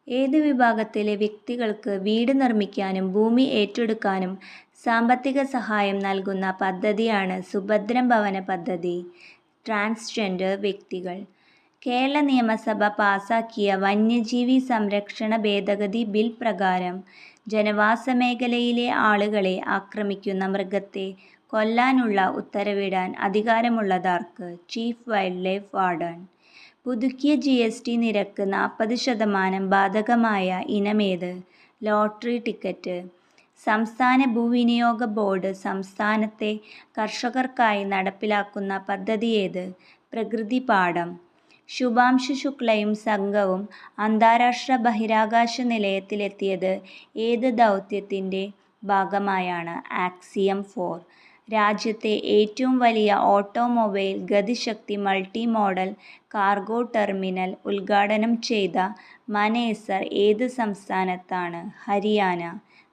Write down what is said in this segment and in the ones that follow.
ഏത് വിഭാഗത്തിലെ വ്യക്തികൾക്ക് വീട് നിർമ്മിക്കാനും ഭൂമി ഏറ്റെടുക്കാനും സാമ്പത്തിക സഹായം നൽകുന്ന പദ്ധതിയാണ് സുഭദ്ര ഭവന പദ്ധതി? ട്രാൻസ്ജെൻഡർ വ്യക്തികൾ. കേരള നിയമസഭ പാസാക്കിയ വന്യജീവി സംരക്ഷണ ഭേദഗതി ബിൽ പ്രകാരം ജനവാസ മേഖലയിലെ ആളുകളെ ആക്രമിക്കുന്ന മൃഗത്തെ കൊല്ലാനുള്ള ഉത്തരവിടാൻ അധികാരമുള്ളതാർക്ക്? Chief wildlife warden. പുതുക്കിയ GST നിരക്ക് 40% ബാധകമായ ഇനമേത്? Lottery ticket. സംസ്ഥാന ഭൂവിനിയോഗ ബോർഡ് സംസ്ഥാനത്തെ കർഷകർക്കായി നടപ്പിലാക്കുന്ന പദ്ധതിയേത്? പ്രകൃതി പാഠം. ശുഭാംശു ശുക്ലയും സംഘവും അന്താരാഷ്ട്ര ബഹിരാകാശ നിലയത്തിലെത്തിയത് ഏത് ദൗത്യത്തിൻ്റെ ഭാഗമായാണ്? ആക്സിയം 4. രാജ്യത്തെ ഏറ്റവും വലിയ automobile Gati Shakti multi model cargo terminal ഉദ്ഘാടനം ചെയ്ത മനേസർ ഏത് സംസ്ഥാനത്താണ്? ഹരിയാന.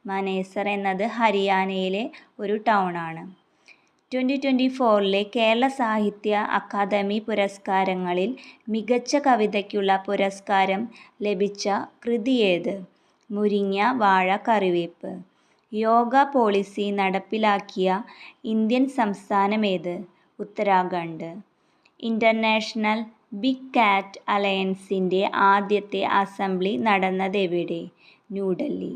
മനേസർ എന്നത് ഹരിയാനയിലെ ഒരു ടൗണാണ്. 2024 കേരള സാഹിത്യ അക്കാദമി പുരസ്കാരങ്ങളിൽ മികച്ച കവിതയ്ക്കുള്ള പുരസ്കാരം ലഭിച്ച കൃതിയേത്? മുരിങ്ങ വാഴ കറിവേപ്പ്. യോഗ പോളിസി നടപ്പിലാക്കിയ ഇന്ത്യൻ സംസ്ഥാനമേത്? ഉത്തരാഖണ്ഡ്. ഇന്റർനാഷണൽ ബിഗ് കാറ്റ് അലയൻസിൻ്റെ ആദ്യത്തെ അസംബ്ലി നടന്നതെവിടെ? ന്യൂഡൽഹി.